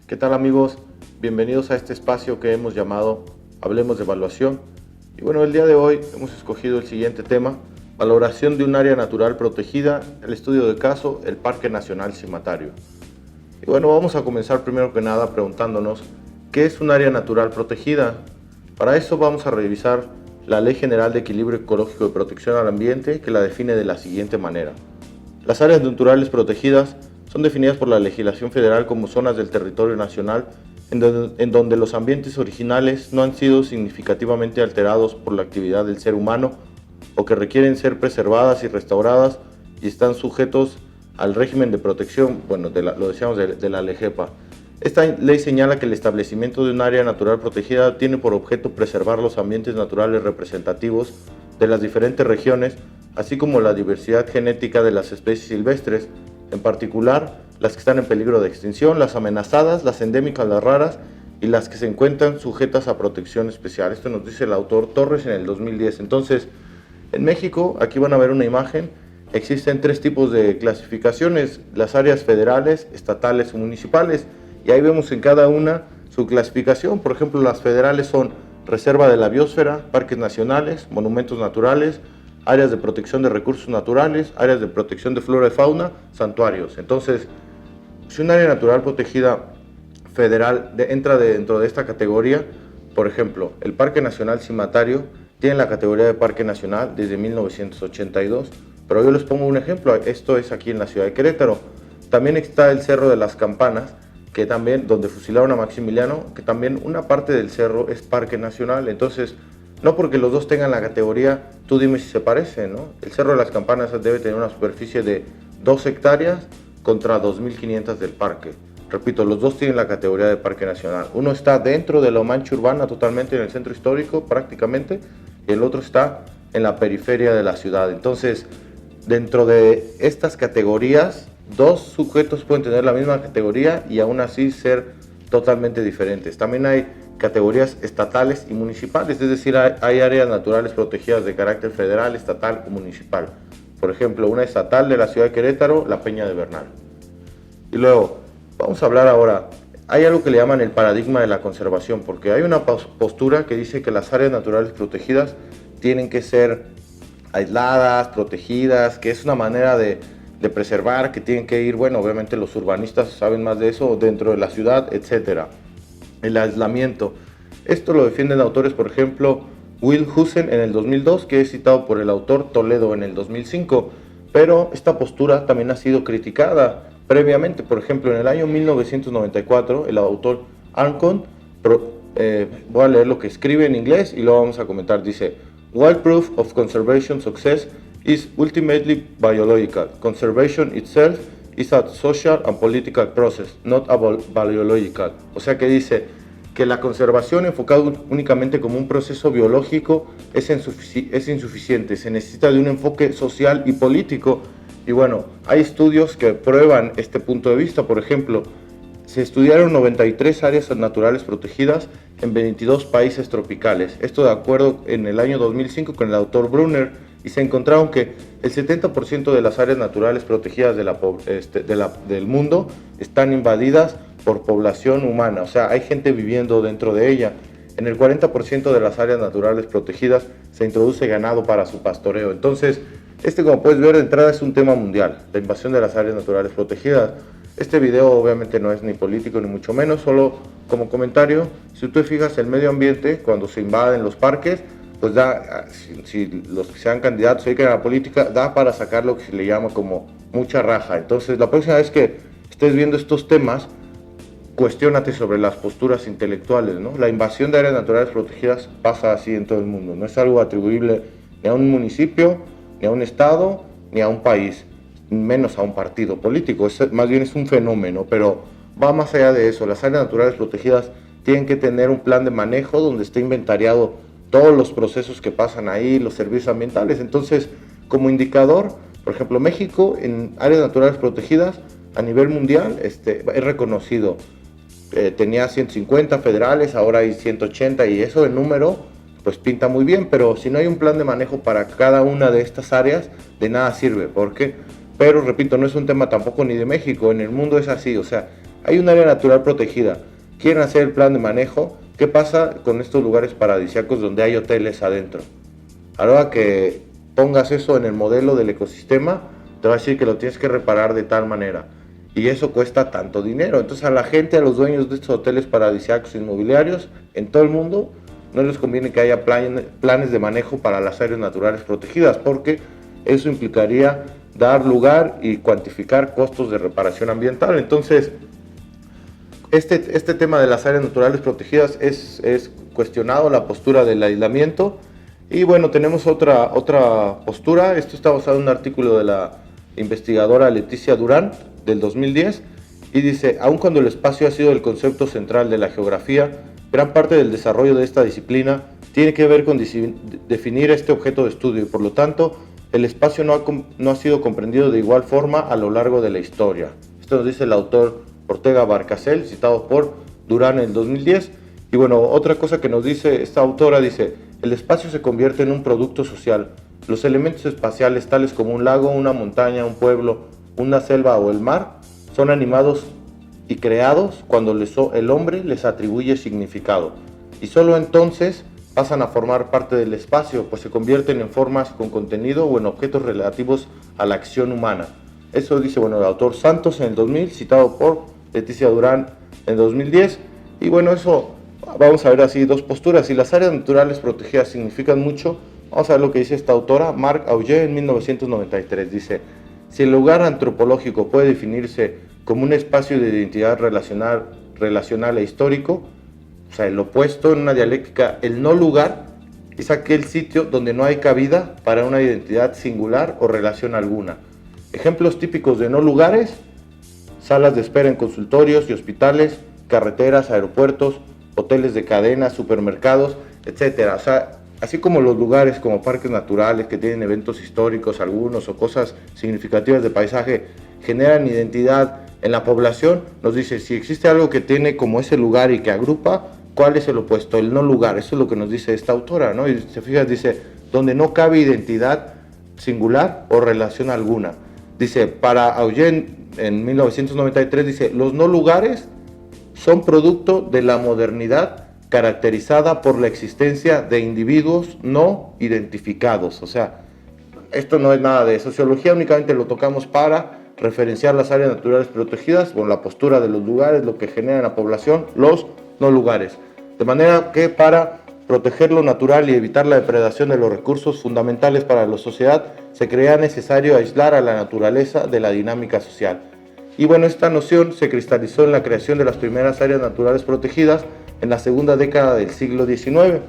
¿Qué tal, amigos? Bienvenidos a este espacio que hemos llamado Hablemos de Evaluación. Y bueno, el día de hoy hemos escogido el siguiente tema: valoración de un área natural protegida, el estudio de caso, el Parque Nacional Cimatario. Y bueno, vamos a comenzar primero que nada preguntándonos ¿qué es un área natural protegida? Para eso vamos a revisar la Ley General de Equilibrio Ecológico y Protección al Ambiente, que la define de la siguiente manera. Las áreas naturales protegidas son definidas por la legislación federal como zonas del territorio nacional en donde los ambientes originales no han sido significativamente alterados por la actividad del ser humano o que requieren ser preservadas y restauradas y están sujetos al régimen de protección, lo decíamos de la LEGEPA. Esta ley señala que el establecimiento de un área natural protegida tiene por objeto preservar los ambientes naturales representativos de las diferentes regiones, así como la diversidad genética de las especies silvestres, en particular las que están en peligro de extinción, las amenazadas, las endémicas, las raras y las que se encuentran sujetas a protección especial. Esto nos dice el autor Torres en el 2010. Entonces, en México, aquí van a ver una imagen, existen tres tipos de clasificaciones: las áreas federales, estatales o municipales, y ahí vemos en cada una su clasificación. Por ejemplo, las federales son reserva de la biosfera, parques nacionales, monumentos naturales, áreas de protección de recursos naturales, áreas de protección de flora y fauna, santuarios. Entonces, si un área natural protegida federal entra dentro de esta categoría, por ejemplo, el Parque Nacional Cimatario tiene la categoría de Parque Nacional desde 1982, pero yo les pongo un ejemplo, esto es aquí en la ciudad de Querétaro. También está el Cerro de las Campanas, que también, donde fusilaron a Maximiliano, que también una parte del cerro es Parque Nacional. Entonces, no porque los dos tengan la categoría, tú dime si se parecen, ¿no? El Cerro de las Campanas debe tener una superficie de 2 hectáreas contra 2.500 del parque. Repito, los dos tienen la categoría de Parque Nacional. Uno está dentro de la mancha urbana, totalmente en el centro histórico prácticamente, y el otro está en la periferia de la ciudad. Entonces, dentro de estas categorías, dos sujetos pueden tener la misma categoría y aún así ser totalmente diferentes. También hay categorías estatales y municipales, es decir, hay áreas naturales protegidas de carácter federal, estatal o municipal. Por ejemplo, una estatal de la ciudad de Querétaro, la Peña de Bernal. Y luego, vamos a hablar ahora, hay algo que le llaman el paradigma de la conservación, porque hay una postura que dice que las áreas naturales protegidas tienen que ser aisladas, protegidas, que es una manera de preservar, que tienen que ir, bueno, obviamente los urbanistas saben más de eso, dentro de la ciudad, etcétera. El aislamiento. Esto lo defienden autores, por ejemplo, Will Husen en el 2002, que es citado por el autor Toledo en el 2005, pero esta postura también ha sido criticada previamente. Por ejemplo, en el año 1994, el autor Arncon, voy a leer lo que escribe en inglés y lo vamos a comentar, dice: "While proof of conservation success is ultimately biological, conservation itself is a social and political process, not a biological". O sea que dice que la conservación enfocada únicamente como un proceso biológico es insuficiente, se necesita de un enfoque social y político. Y bueno, hay estudios que prueban este punto de vista. Por ejemplo, se estudiaron 93 áreas naturales protegidas en 22 países tropicales. Esto de acuerdo en el año 2005 con el autor Brunner, y se encontraron que el 70% de las áreas naturales protegidas del mundo están invadidas por población humana, o sea, hay gente viviendo dentro de ella. En el 40% de las áreas naturales protegidas se introduce ganado para su pastoreo. Entonces, como puedes ver, de entrada es un tema mundial, la invasión de las áreas naturales protegidas. Este video obviamente no es ni político ni mucho menos, solo como comentario. Si tú te fijas, el medio ambiente, cuando se invaden los parques, pues da, si los que sean candidatos se dedican a la política, da para sacar lo que se le llama como mucha raja. Entonces, la próxima vez que estés viendo estos temas, cuestiónate sobre las posturas intelectuales, ¿no? La invasión de áreas naturales protegidas pasa así en todo el mundo, no es algo atribuible ni a un municipio, ni a un estado, ni a un país, menos a un partido político. Más bien es un fenómeno, pero va más allá de eso. Las áreas naturales protegidas tienen que tener un plan de manejo donde esté inventariado todos los procesos que pasan ahí, los servicios ambientales. Entonces, como indicador, por ejemplo, México en áreas naturales protegidas a nivel mundial es reconocido. Tenía 150 federales, ahora hay 180, y eso de número pues pinta muy bien, pero si no hay un plan de manejo para cada una de estas áreas, de nada sirve. ¿Por qué? Pero repito, no es un tema tampoco ni de México, en el mundo es así. O sea, hay un área natural protegida, quieren hacer el plan de manejo. ¿Qué pasa con estos lugares paradisíacos donde hay hoteles adentro? Ahora que pongas eso en el modelo del ecosistema, te va a decir que lo tienes que reparar de tal manera. Y eso cuesta tanto dinero. Entonces a la gente, a los dueños de estos hoteles paradisíacos inmobiliarios en todo el mundo, no les conviene que haya planes de manejo para las áreas naturales protegidas, porque eso implicaría dar lugar y cuantificar costos de reparación ambiental. Entonces, este tema de las áreas naturales protegidas es cuestionado, la postura del aislamiento. Y bueno, tenemos otra postura. Esto está basado en un artículo de la investigadora Leticia Durán del 2010, y dice: aun cuando el espacio ha sido el concepto central de la geografía, gran parte del desarrollo de esta disciplina tiene que ver con definir este objeto de estudio, y por lo tanto el espacio no ha sido comprendido de igual forma a lo largo de la historia. Esto nos dice el autor Ortega Barcasel, citado por Durán en el 2010. Y bueno, otra cosa que nos dice esta autora, dice: el espacio se convierte en un producto social. Los elementos espaciales, tales como un lago, una montaña, un pueblo, una selva o el mar, son animados y creados cuando el hombre les atribuye significado. Y solo entonces pasan a formar parte del espacio, pues se convierten en formas con contenido o en objetos relativos a la acción humana. Eso dice, bueno, el autor Santos en el 2000, citado por Leticia Durán en 2010. Y bueno, eso vamos a ver así dos posturas. Si las áreas naturales protegidas significan mucho, vamos a ver lo que dice esta autora, Marc Augé, en 1993. Dice: si el lugar antropológico puede definirse como un espacio de identidad relacional e histórico, o sea, el opuesto en una dialéctica, el no lugar es aquel sitio donde no hay cabida para una identidad singular o relación alguna. Ejemplos típicos de no lugares: salas de espera en consultorios y hospitales, carreteras, aeropuertos, hoteles de cadenas, supermercados, etc. O sea, así como los lugares como parques naturales que tienen eventos históricos algunos o cosas significativas de paisaje generan identidad en la población, nos dice: si existe algo que tiene como ese lugar y que agrupa, ¿cuál es el opuesto? El no lugar. Eso es lo que nos dice esta autora, ¿no? Y se fija, dice: donde no cabe identidad singular o relación alguna. Dice, para Augé en 1993, dice: los no lugares son producto de la modernidad caracterizada por la existencia de individuos no identificados. O sea, esto no es nada de sociología, únicamente lo tocamos para referenciar las áreas naturales protegidas con la postura de los lugares, lo que genera en la población, los no lugares. De manera que para proteger lo natural y evitar la depredación de los recursos fundamentales para la sociedad, se creía necesario aislar a la naturaleza de la dinámica social. Y bueno, esta noción se cristalizó en la creación de las primeras áreas naturales protegidas en la segunda década del siglo XIX,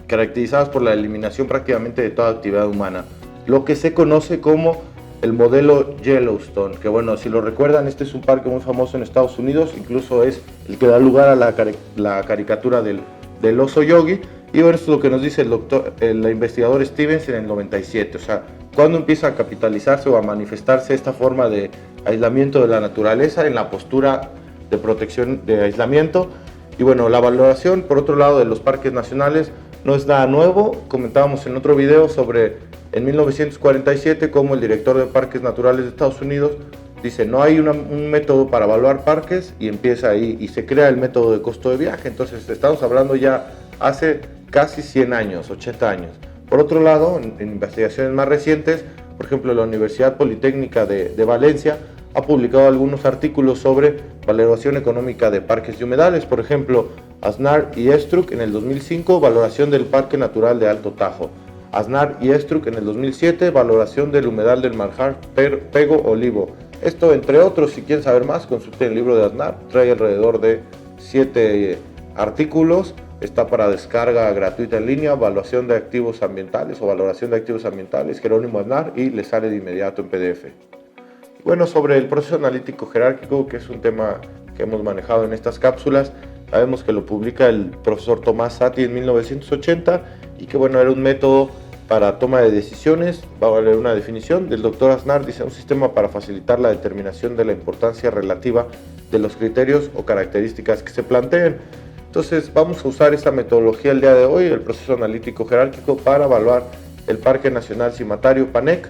caracterizadas por la eliminación prácticamente de toda actividad humana, lo que se conoce como el modelo Yellowstone, que bueno, si lo recuerdan, este es un parque muy famoso en Estados Unidos, incluso es el que da lugar a la caricatura del oso Yogi. Y bueno, esto es lo que nos dice el investigador Stevens en el 97, o sea, cuando empieza a capitalizarse o a manifestarse esta forma de aislamiento de la naturaleza en la postura de protección de aislamiento. Y bueno, la valoración, por otro lado, de los parques nacionales no es nada nuevo. Comentábamos en otro video sobre en 1947 cómo el director de Parques Naturales de Estados Unidos dice: no hay un método para evaluar parques, y empieza ahí y se crea el método de costo de viaje. Entonces estamos hablando ya hace casi 100 años, 80 años. Por otro lado, en investigaciones más recientes, por ejemplo, la Universidad Politécnica de Valencia ha publicado algunos artículos sobre valoración económica de parques y humedales. Por ejemplo, Aznar y Estruc en el 2005, valoración del Parque Natural de Alto Tajo. Aznar y Estruc en el 2007, valoración del humedal del Marjar Pego Olivo. Esto entre otros. Si quieren saber más, consulten el libro de Aznar, trae alrededor de 7 artículos, está para descarga gratuita en línea, evaluación de activos ambientales o valoración de activos ambientales, Jerónimo Aznar, y le sale de inmediato en PDF. Bueno, sobre el proceso analítico jerárquico, que es un tema que hemos manejado en estas cápsulas, sabemos que lo publica el profesor Tomás Satie en 1980 y que bueno, era un método para toma de decisiones. Va a leer una definición del doctor Aznar, dice: un sistema para facilitar la determinación de la importancia relativa de los criterios o características que se planteen. Entonces vamos a usar esta metodología el día de hoy, el proceso analítico jerárquico, para evaluar el Parque Nacional Cimatario Panec.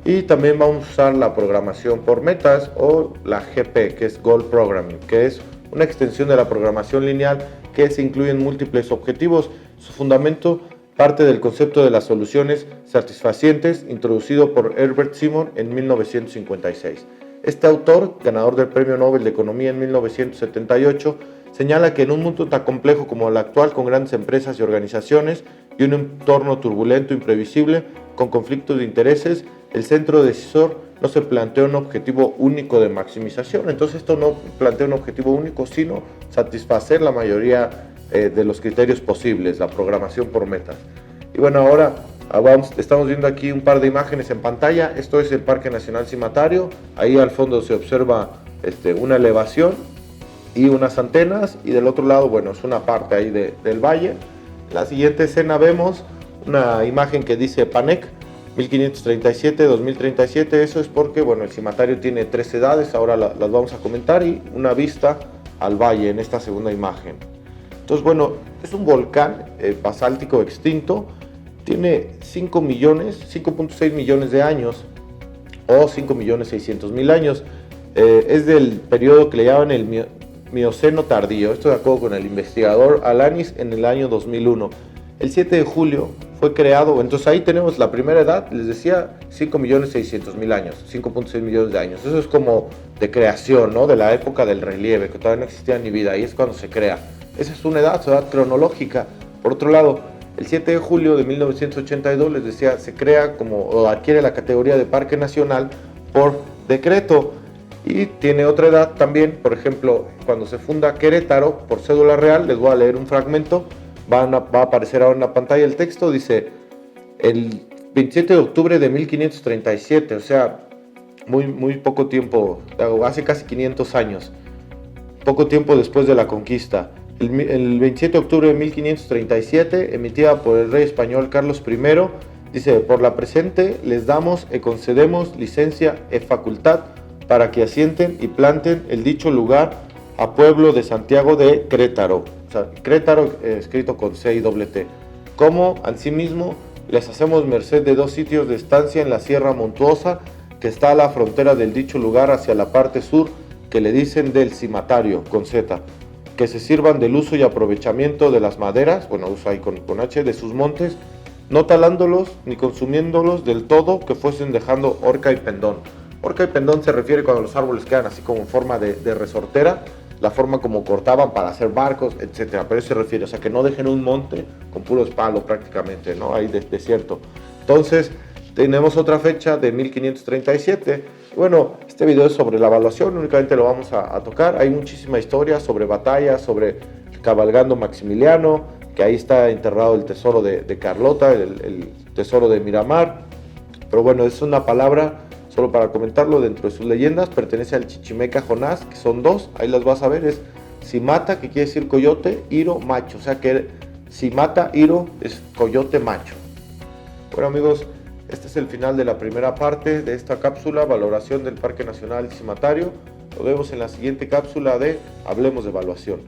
Y también vamos a usar la programación por metas o la GP, que es Goal Programming, que es una extensión de la programación lineal que se incluyen múltiples objetivos. Su fundamento parte del concepto de las soluciones satisfacientes introducido por Herbert Simon en 1956. Este autor, ganador del Premio Nobel de Economía en 1978, señala que en un mundo tan complejo como el actual, con grandes empresas y organizaciones y un entorno turbulento, imprevisible, con conflictos de intereses, el centro decisor no se plantea un objetivo único de maximización. Entonces esto no plantea un objetivo único, sino satisfacer la mayoría de los criterios posibles, la programación por metas. Y bueno, ahora estamos viendo aquí un par de imágenes en pantalla. Esto es el Parque Nacional Cimatario. Ahí al fondo se observa una elevación y unas antenas, y del otro lado, bueno, es una parte ahí del valle. En la siguiente escena vemos una imagen que dice PANEC 1537-2037. Eso es porque, bueno, el cimatario tiene 3 edades, ahora las vamos a comentar, y una vista al valle en esta segunda imagen. Entonces, bueno, es un volcán basáltico extinto, tiene 5.6 millones de años, o 5.600.000 años. Es del periodo que le llaman el Mioceno tardío, esto de acuerdo con el investigador Alanis en el año 2001. El 7 de julio fue creado, entonces ahí tenemos la primera edad, les decía 5.600.000 años, 5.6 millones de años. Eso es como de creación, ¿no? De la época del relieve, que todavía no existía ni vida, ahí es cuando se crea. Esa es una edad, su edad cronológica. Por otro lado, el 7 de julio de 1982, les decía, se crea o adquiere la categoría de Parque Nacional por decreto. Y tiene otra edad también, por ejemplo, cuando se funda Querétaro por cédula real, les voy a leer un fragmento, va a aparecer ahora en la pantalla el texto, dice, el 27 de octubre de 1537, o sea, muy poco tiempo, hace casi 500 años, poco tiempo después de la conquista. El 27 de octubre de 1537, emitida por el rey español Carlos I, dice, por la presente les damos y concedemos licencia y facultad para que asienten y planten el dicho lugar a pueblo de Santiago de Querétaro, o sea, Querétaro escrito con C y doble T, como asimismo les hacemos merced de 2 sitios de estancia en la Sierra Montuosa, que está a la frontera del dicho lugar hacia la parte sur, que le dicen del cimatario, con Z, que se sirvan del uso y aprovechamiento de las maderas, bueno, uso ahí con H, de sus montes, no talándolos ni consumiéndolos del todo, que fuesen dejando horca y pendón. Horca y pendón se refiere cuando los árboles quedan así como en forma de resortera, la forma como cortaban para hacer barcos, etcétera. Pero eso se refiere, o sea, que no dejen un monte con puros palos prácticamente, ¿no? Ahí desierto. Entonces, tenemos otra fecha de 1537. Bueno, este video es sobre la evaluación, únicamente lo vamos a tocar. Hay muchísima historia sobre batallas, sobre cabalgando Maximiliano, que ahí está enterrado el tesoro de Carlota, el tesoro de Miramar. Pero bueno, es una palabra, solo para comentarlo, dentro de sus leyendas, pertenece al chichimeca Jonás, que son 2, ahí las vas a ver, es Simata, que quiere decir coyote, Iro, macho, o sea que Simata, Iro es coyote macho. Bueno amigos, este es el final de la primera parte de esta cápsula, valoración del Parque Nacional Cimatario. Nos vemos en la siguiente cápsula de Hablemos de Evaluación.